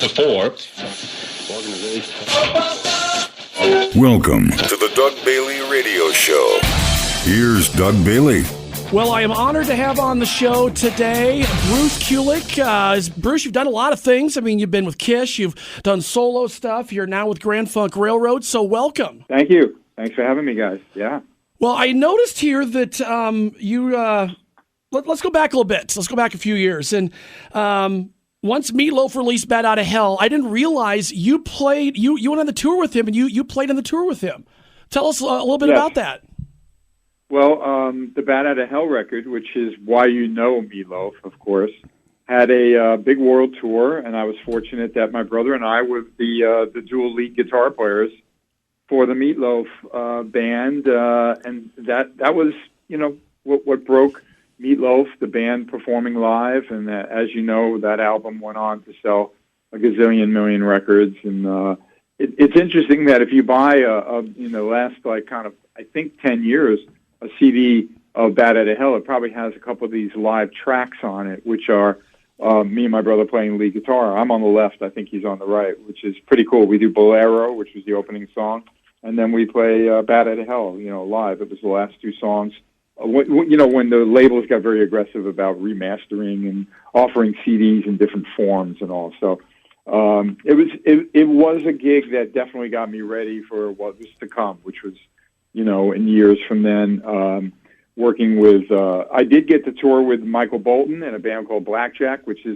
to 4. Welcome to the Doug Bailey Radio Show. Here's Doug Bailey. Well, I am honored to have on the show today Bruce Kulick. Bruce, you've done a lot of things. I mean, you've been with Kiss, you've done solo stuff. You're now with Grand Funk Railroad, so welcome. Thank you. Thanks for having me, guys. Yeah. Well, I noticed here that let's go back a little bit. Let's go back a few years. And once Meatloaf released Bat Out of Hell, I didn't realize you went on the tour with him, and you played on the tour with him. Tell us a little bit about that. Well, the Bat Out of Hell record, which is why you know Meatloaf, of course, had a big world tour, and I was fortunate that my brother and I were the dual lead guitar players for the Meatloaf band, and that was, what broke Meatloaf, the band performing live, and as you know, that album went on to sell a gazillion million records, and it's interesting that if you buy last I think 10 years, a CD of Bat Out of Hell, it probably has a couple of these live tracks on it, which are me and my brother playing lead guitar. I'm on the left, I think he's on the right, which is pretty cool. We do Bolero, which was the opening song, and then we play Bat Out of Hell, live. It was the last two songs. When the labels got very aggressive about remastering and offering CDs in different forms and all. So it was a gig that definitely got me ready for what was to come, which was, in years from then, working with, I did get to tour with Michael Bolton in a band called Blackjack, which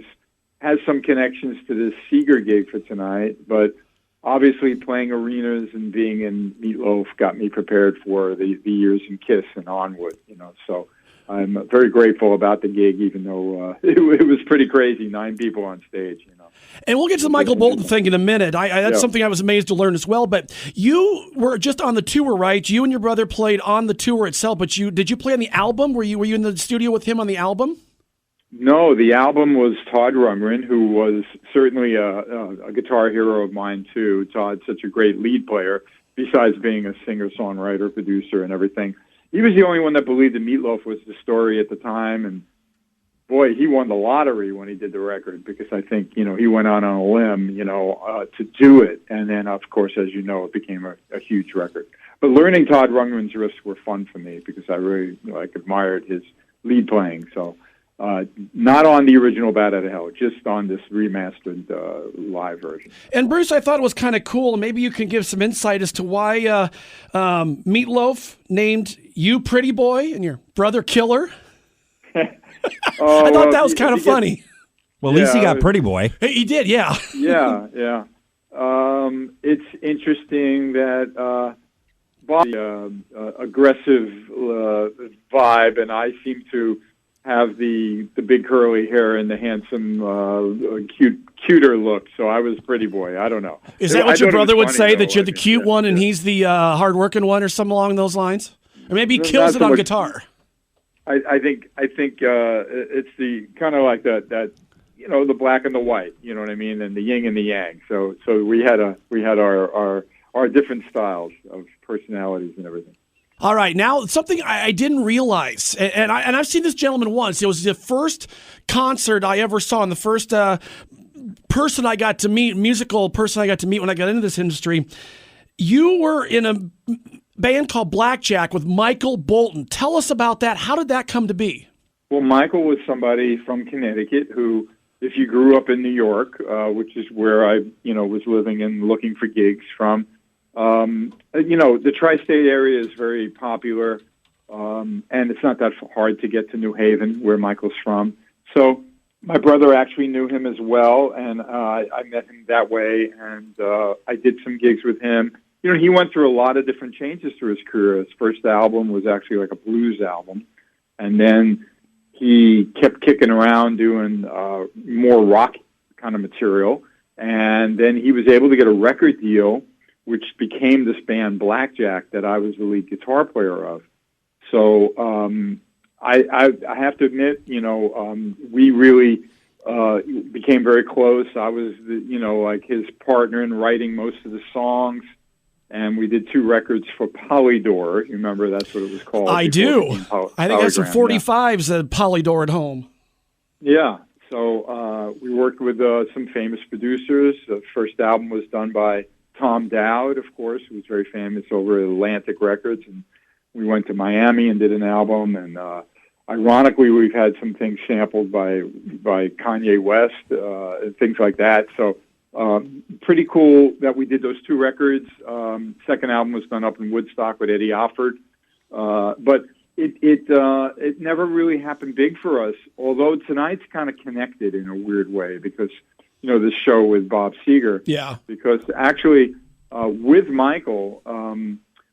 has some connections to this Seger gig for tonight, but obviously playing arenas and being in Meatloaf got me prepared for the years in Kiss and onward, so I'm very grateful about the gig, even though it was pretty crazy, 9 people on stage, And we'll get to the Michael Bolton thing in a minute. That's something I was amazed to learn as well. But you were just on the tour, right? You and your brother played on the tour itself, but did you play on the album? Were you in the studio with him on the album? No, the album was Todd Rundgren, who was certainly a guitar hero of mine, too. Todd's such a great lead player, besides being a singer-songwriter, producer, and everything. He was the only one that believed that Meatloaf was the story at the time, and boy, he won the lottery when he did the record, because I think, he went out on a limb, to do it. And then, of course, as you know, it became a huge record. But learning Todd Rundgren's riffs were fun for me because I really admired his lead playing. So not on the original Bat Out of Hell, just on this remastered live version. And Bruce, I thought it was kind of cool, and maybe you can give some insight as to why Meatloaf named you Pretty Boy and your brother Killer. I thought that was kind of funny. Well, at least he got Pretty Boy. He did, yeah. Yeah. It's interesting that Bob aggressive vibe, and I seem to have the big curly hair and the handsome, cuter look. So I was Pretty Boy. I don't know. Is that what your brother would say, that you're the cute one and he's the hard-working one, or something along those lines? Or maybe he kills it on guitar. I think it's the kind of like that the black and the white, you know what I mean, and the yin and the yang. So we had our different styles of personalities and everything. All right, now something I didn't realize, and I've seen this gentleman once. It was the first concert I ever saw, and the first person I got to meet, musical person I got to meet when I got into this industry. You were in a band called Blackjack with Michael Bolton. Tell us about that. How did that come to be? Well, Michael was somebody from Connecticut who, if you grew up in New York, which is where I, was living and looking for gigs from, the tri-state area is very popular, and it's not that hard to get to New Haven, where Michael's from. So my brother actually knew him as well, and I met him that way, and I did some gigs with him. He went through a lot of different changes through his career. His first album was actually like a blues album. And then he kept kicking around doing more rock kind of material. And then he was able to get a record deal, which became this band Blackjack that I was the lead guitar player of. So I have to admit, we really became very close. I was, his partner in writing most of the songs. And we did 2 records for Polydor. You remember that's what it was called? I do. I think I have some 45s at Polydor at home. Yeah. So we worked with some famous producers. The first album was done by Tom Dowd, of course, who was very famous over at Atlantic Records. And we went to Miami and did an album. And ironically, we've had some things sampled by Kanye West and things like that. So pretty cool that we did those two records. Second album was done up in Woodstock with Eddie Alford. But it never really happened big for us, although tonight's kind of connected in a weird way because, this show with Bob Seger. Yeah. Because actually, with Michael,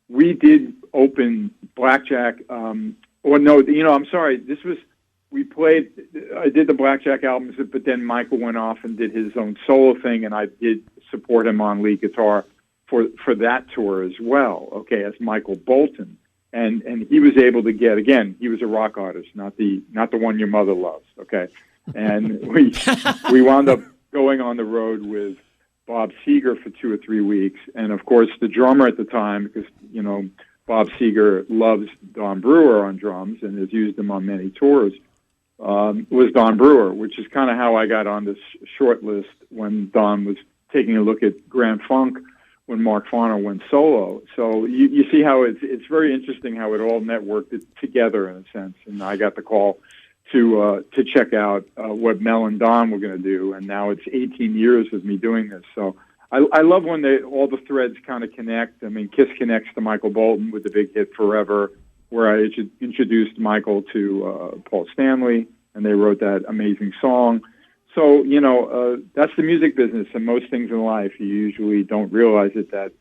we did open Blackjack. I'm sorry. I did the Blackjack albums, but then Michael went off and did his own solo thing, and I did support him on lead guitar for that tour as well, okay, as Michael Bolton. And he was able to get, again, he was a rock artist, not the one your mother loves, okay? And we wound up going on the road with Bob Seger for 2 or 3 weeks. And, of course, the drummer at the time, because, Bob Seger loves Don Brewer on drums and has used him on many tours, was Don Brewer, which is kind of how I got on this short list when Don was taking a look at Grand Funk when Mark Farner went solo. So you see how it's very interesting how it all networked together in a sense. And I got the call to check out what Mel and Don were going to do. And now it's 18 years of me doing this. So I love when all the threads kind of connect. I mean, Kiss connects to Michael Bolton with the big hit Forever, where I introduced Michael to Paul Stanley, and they wrote that amazing song. So, that's the music business, and most things in life, you usually don't realize it, that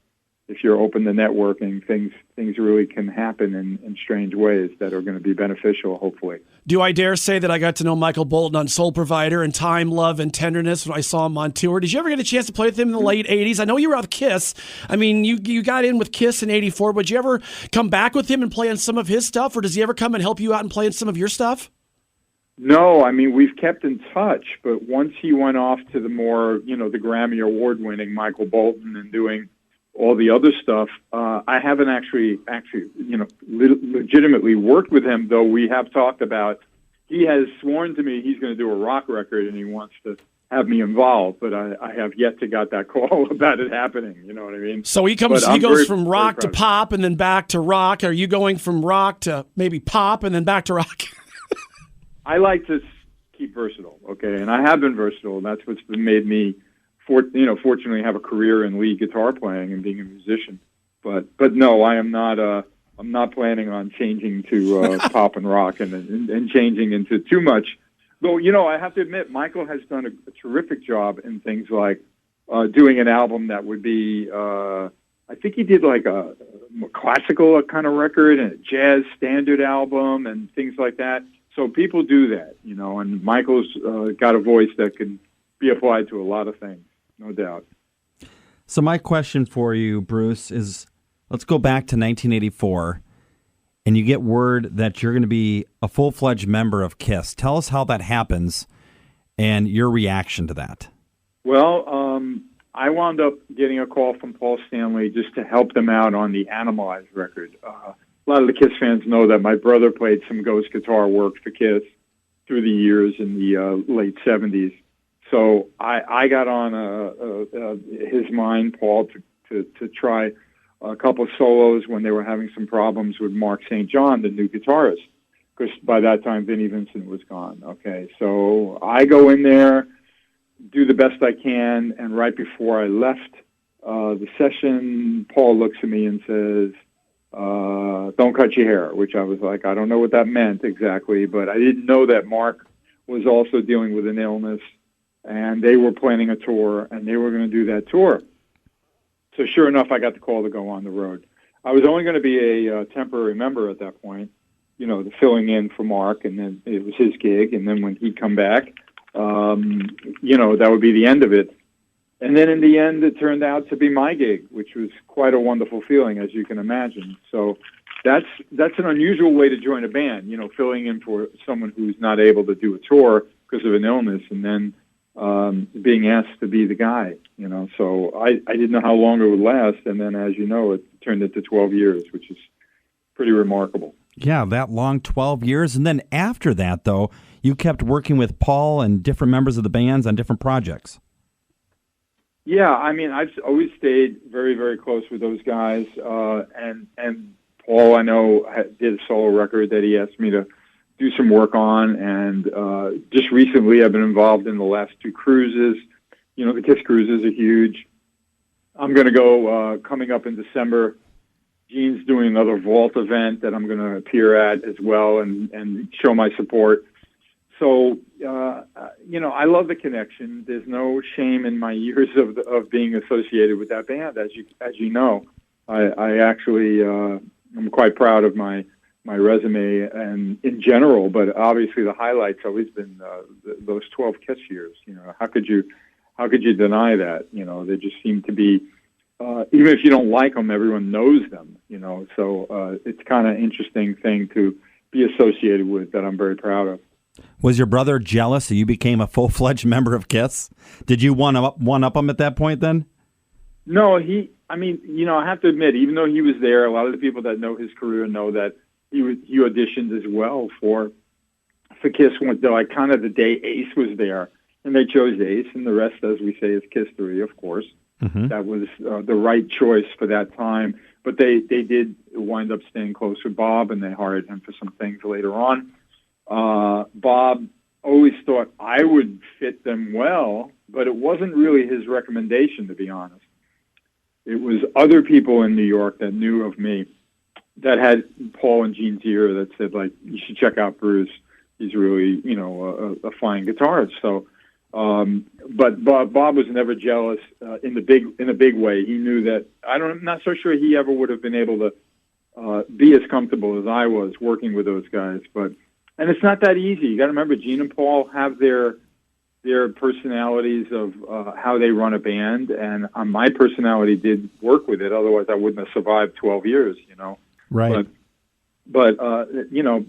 if you're open to networking, things really can happen in strange ways that are going to be beneficial, hopefully. Do I dare say that I got to know Michael Bolton on Soul Provider and Time, Love, and Tenderness when I saw him on tour? Did you ever get a chance to play with him in the late 80s? I know you were with Kiss. I mean, you got in with Kiss in 84, but did you ever come back with him and play on some of his stuff, or does he ever come and help you out and play on some of your stuff? No, I mean, we've kept in touch, but once he went off to the more, the Grammy Award-winning Michael Bolton and doing all the other stuff, I haven't actually, legitimately worked with him, though we have talked about, he has sworn to me he's going to do a rock record and he wants to have me involved, but I have yet to got that call about it happening, you know what I mean? So he goes from rock to pop and then back to rock. Are you going from rock to maybe pop and then back to rock? I like to keep versatile, okay, and I have been versatile, and that's what's made me, fortunately have a career in lead guitar playing and being a musician. But no, I am not. I'm not planning on changing to pop and rock and changing into too much. Though, I have to admit, Michael has done a terrific job in things like doing an album that would be. I think he did like a classical kind of record and a jazz standard album and things like that. So people do that, and Michael's got a voice that can be applied to a lot of things, no doubt. So my question for you, Bruce, is let's go back to 1984, and you get word that you're going to be a full-fledged member of KISS. Tell us how that happens and your reaction to that. Well, I wound up getting a call from Paul Stanley just to help them out on the Animalize record. A lot of the KISS fans know that my brother played some ghost guitar work for KISS through the years in the late 70s. So I got on his mind, Paul, to try a couple of solos when they were having some problems with Mark St. John, the new guitarist, because by that time Vinnie Vincent was gone. Okay, so I go in there, do the best I can, and right before I left the session, Paul looks at me and says, don't cut your hair, which I was like, I don't know what that meant exactly, but I didn't know that Mark was also dealing with an illness, and they were planning a tour, and they were going to do that tour. So sure enough, I got the call to go on the road. I was only going to be a temporary member at that point, the filling in for Mark, and then it was his gig, and then when he'd come back, that would be the end of it. And then in the end, it turned out to be my gig, which was quite a wonderful feeling, as you can imagine. So that's an unusual way to join a band, filling in for someone who's not able to do a tour because of an illness, and then being asked to be the guy, So I didn't know how long it would last, and then, as you know, it turned into 12 years, which is pretty remarkable. Yeah, that long, 12 years. And then after that, though, you kept working with Paul and different members of the bands on different projects. Yeah, I mean, I've always stayed very, very close with those guys. And Paul, I know, did a solo record that he asked me to do some work on. And just recently, I've been involved in the last 2 cruises. You know, the Kiss cruises are huge. I'm going to go coming up in December. Gene's doing another Vault event that I'm going to appear at as well and show my support. So, you know, I love the connection. There's no shame in my years of being associated with that band, as you know. I actually I'm quite proud of my resume and in general, but obviously the highlight's always been those 12 Kiss years. You know, how could you deny that? You know, they just seem to be. Even if you don't like them, everyone knows them. You know, so it's kind of an interesting thing to be associated with that I'm very proud of. Was your brother jealous that you became a full-fledged member of Kiss? Did you one up him at that point then? No, I mean, you know, I have to admit, even though he was there, a lot of the people that know his career know that he auditioned as well for Kiss. Went like kind of the day Ace was there, and they chose Ace, and the rest, as we say, is Kiss-3, of course. Mm-hmm. That was the right choice for that time. But they did wind up staying close with Bob, and they hired him for some things later on. Bob always thought I would fit them well, but it wasn't really his recommendation, to be honest. It was other people in New York that knew of me that had Paul and Gene's ear that said, like, you should check out Bruce. He's really, you know, a fine guitarist. So, but Bob was never jealous in a big way. He knew that I'm not so sure he ever would have been able to be as comfortable as I was working with those guys, and it's not that easy. You got to remember, Gene and Paul have their personalities of how they run a band, and my personality did work with it. Otherwise, I wouldn't have survived 12 years. You know, right? But you know,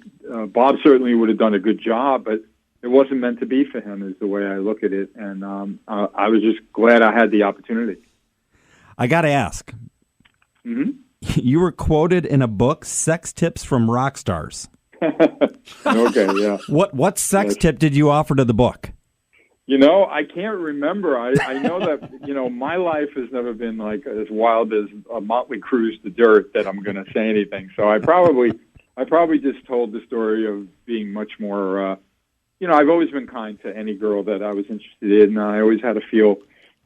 Bob certainly would have done a good job, but it wasn't meant to be for him, is the way I look at it. And I was just glad I had the opportunity. I got to ask. Mm-hmm. You were quoted in a book, "Sex Tips from Rock Stars." Okay, yeah. What sex tip did you offer to the book? You know, I can't remember. I know that, you know, my life has never been like as wild as a Motley Crue's The Dirt that I'm going to say anything. So I probably just told the story of being much more, you know, I've always been kind to any girl that I was interested in. I always had to feel,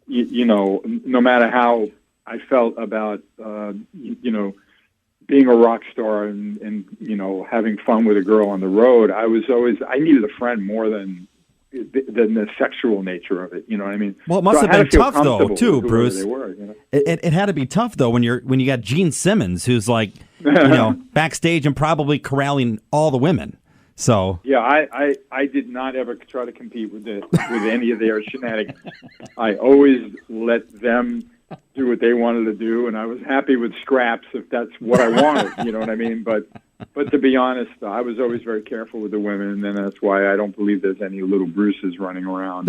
you know, no matter how I felt about, you know, being a rock star and, you know, having fun with a girl on the road, I needed a friend more than the sexual nature of it. You know what I mean? Well, it must have been tough though, too, Bruce. They were, you know? It had to be tough though when you got Gene Simmons, who's like, you know, backstage and probably corralling all the women. So yeah, I did not ever try to compete with any of their shenanigans. I always let them do what they wanted to do, and I was happy with scraps if that's what I wanted. You know what I mean? But to be honest, I was always very careful with the women, and that's why I don't believe there's any little Bruces running around,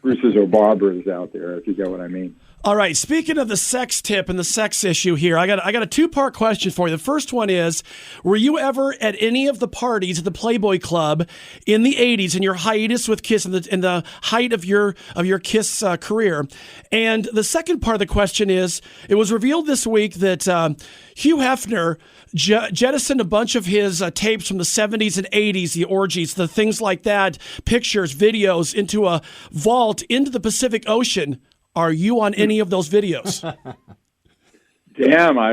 Bruces or Barbaras out there, if you get what I mean. All right, speaking of the sex tip and the sex issue here, I got a 2-part question for you. The first one is, were you ever at any of the parties at the Playboy Club in the 80s in your hiatus with Kiss, in the height of your Kiss career? And the second part of the question is, it was revealed this week that Hugh Hefner jettisoned a bunch of his tapes from the 70s and 80s, the orgies, the things like that, pictures, videos, into a vault into the Pacific Ocean. Are you on any of those videos? Damn, I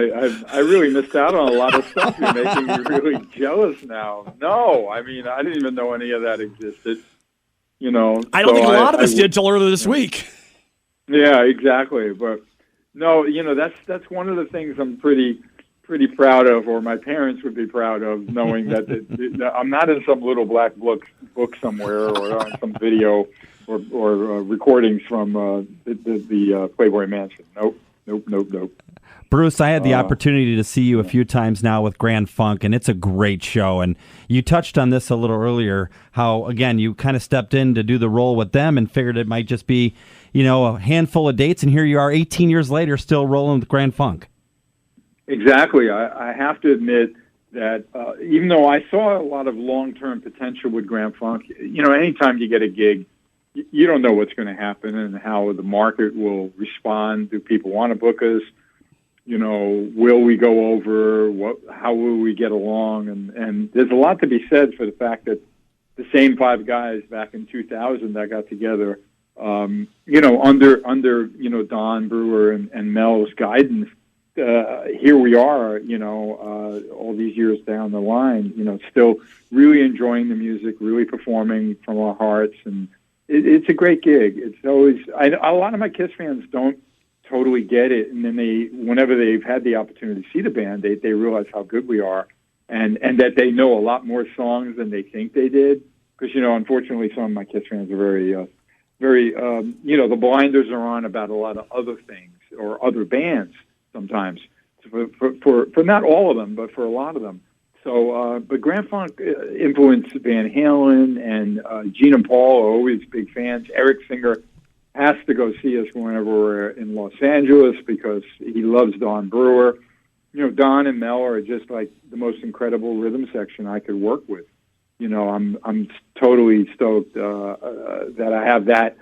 really missed out on a lot of stuff. You're making me really jealous now. No, I mean, I didn't even know any of that existed. You know, I don't think a lot of us did till earlier this week. Yeah, exactly. But no, you know, that's one of the things I'm pretty proud of, or my parents would be proud of, knowing that I'm not in some little black book somewhere or on some video or recordings from the Playboy Mansion. Nope. Bruce, I had the opportunity to see you a few times now with Grand Funk, and it's a great show. And you touched on this a little earlier, how, again, you kind of stepped in to do the role with them and figured it might just be, you know, a handful of dates, and here you are 18 years later still rolling with Grand Funk. Exactly. I have to admit that even though I saw a lot of long-term potential with Grand Funk, anytime you get a gig, you don't know what's going to happen and how the market will respond. Do people want to book us? Will we go over? How will we get along? And there's a lot to be said for the fact that the same five guys back in 2000 that got together, under Don Brewer and Mel's guidance, here we are, all these years down the line, still really enjoying the music, really performing from our hearts, and it's a great gig. It's always a lot of my Kiss fans don't totally get it, and then whenever they've had the opportunity to see the band, they realize how good we are, and that they know a lot more songs than they think they did. Because unfortunately, some of my Kiss fans are very, the blinders are on about a lot of other things or other bands sometimes. For not all of them, but for a lot of them. So, but Grand Funk influenced Van Halen, and Gene and Paul are always big fans. Eric Singer has to go see us whenever we're in Los Angeles because he loves Don Brewer. Don and Mel are just like the most incredible rhythm section I could work with. I'm totally stoked that I have that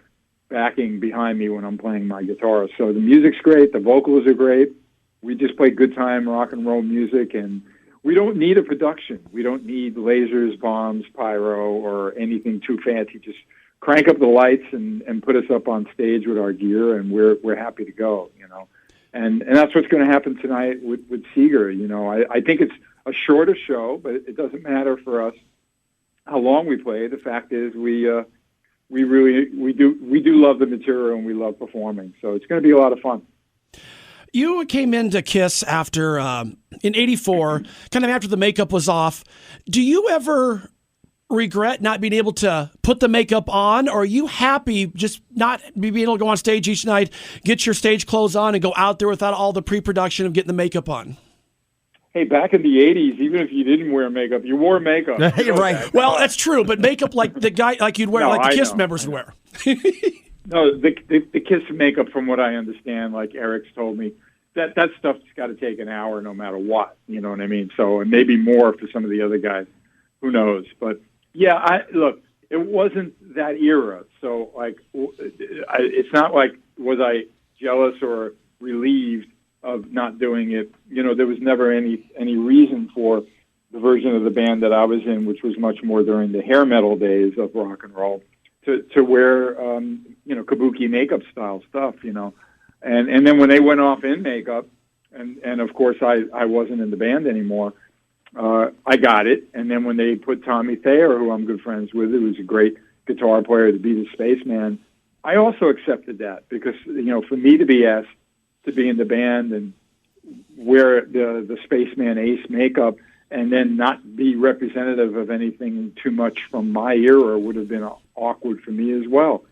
backing behind me when I'm playing my guitar. So the music's great, the vocals are great. We just play good time rock and roll music, and we don't need a production. We don't need lasers, bombs, pyro, or anything too fancy. Just crank up the lights and put us up on stage with our gear, and we're happy to go. And that's what's going to happen tonight with Seger. I think it's a shorter show, but it doesn't matter for us how long we play. The fact is we do love the material, and we love performing. So it's going to be a lot of fun. You came into Kiss after in '84, kind of after the makeup was off. Do you ever regret not being able to put the makeup on, or are you happy just not being able to go on stage each night, get your stage clothes on, and go out there without all the pre-production of getting the makeup on? Hey, back in the '80s, even if you didn't wear makeup, you wore makeup. Right. Well, that's true, but makeup like the guy, like you'd wear, like the Kiss members would wear. No, the Kiss makeup, from what I understand, like Eric's told me, that stuff's got to take an hour no matter what. You know what I mean? So, and maybe more for some of the other guys. Who knows? But yeah, look, it wasn't that era. So, like, it's not like was I jealous or relieved of not doing it. There was never any reason for the version of the band that I was in, which was much more during the hair metal days of rock and roll, to wear kabuki makeup style stuff. And then when they went off in makeup, and of course I wasn't in the band anymore, I got it. And then when they put Tommy Thayer, who I'm good friends with, who was a great guitar player, to be the Spaceman, I also accepted that because for me to be asked to be in the band and wear the Spaceman Ace makeup and then not be representative of anything too much from my era would have been awkward for me as well.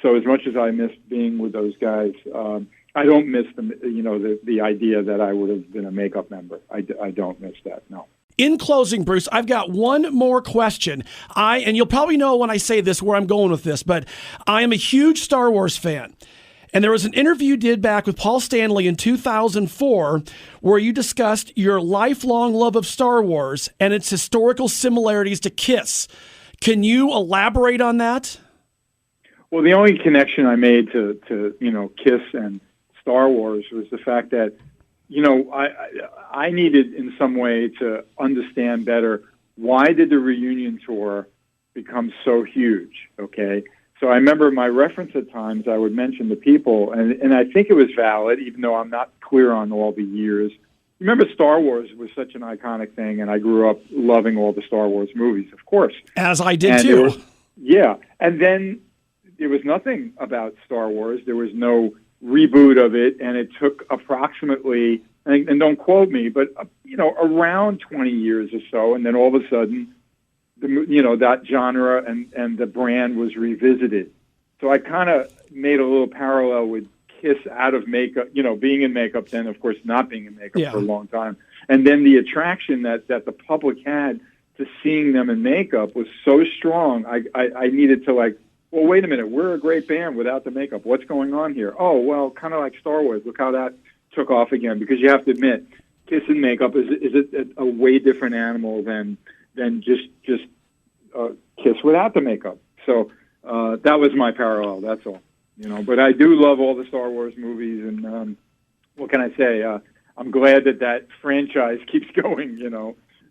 So as much as I missed being with those guys, I don't miss the idea that I would have been a makeup member. I don't miss that, no. In closing, Bruce, I've got one more question. And you'll probably know when I say this where I'm going with this, but I am a huge Star Wars fan. And there was an interview you did back with Paul Stanley in 2004 where you discussed your lifelong love of Star Wars and its historical similarities to Kiss. Can you elaborate on that? Well, the only connection I made to Kiss and Star Wars was the fact that, I needed in some way to understand better why did the reunion tour become so huge, okay? So I remember my reference at times, I would mention to people, and I think it was valid, even though I'm not clear on all the years. Remember, Star Wars was such an iconic thing, and I grew up loving all the Star Wars movies, of course. As I did, too. And then there was nothing about Star Wars. There was no reboot of it, and it took approximately, and don't quote me, but, around 20 years or so, and then all of a sudden, that genre and the brand was revisited. So I kind of made a little parallel with Kiss out of makeup, being in makeup, then of course not being in makeup for a long time. And then the attraction that the public had to seeing them in makeup was so strong. I needed to well, wait a minute, we're a great band without the makeup. What's going on here? Oh, well, kind of like Star Wars. Look how that took off again, because you have to admit, Kiss and makeup is a way different animal than just Kiss without the makeup. So that was my parallel. That's all. But I do love all the Star Wars movies, and what can I say? I'm glad that franchise keeps going.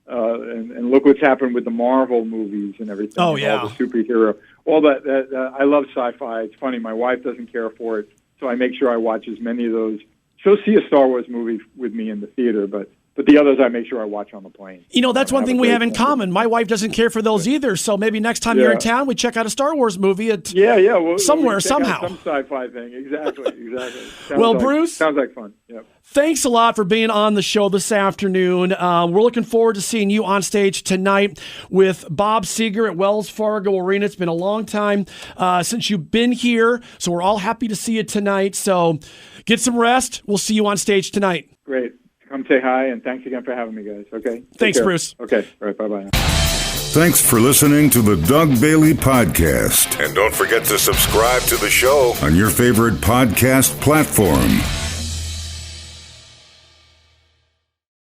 And look what's happened with the Marvel movies and everything. Oh, yeah. All the superhero, all that. I love sci-fi. It's funny. My wife doesn't care for it, so I make sure I watch as many of those. She'll see a Star Wars movie with me in the theater, but the others I make sure I watch on the plane. That's one thing we have in common. My wife doesn't care for those either, so maybe next time you're in town, we check out a Star Wars movie somewhere, somehow. Some sci-fi thing. Exactly. Bruce? Sounds like fun. Yep. Thanks a lot for being on the show this afternoon. We're looking forward to seeing you on stage tonight with Bob Seger at Wells Fargo Arena. It's been a long time since you've been here, so we're all happy to see you tonight. So get some rest. We'll see you on stage tonight. Great. Come say hi, and thanks again for having me, guys. Okay? Thanks, Bruce. Okay. All right, bye-bye. Thanks for listening to the Doug Bailey Podcast. And don't forget to subscribe to the show on your favorite podcast platform.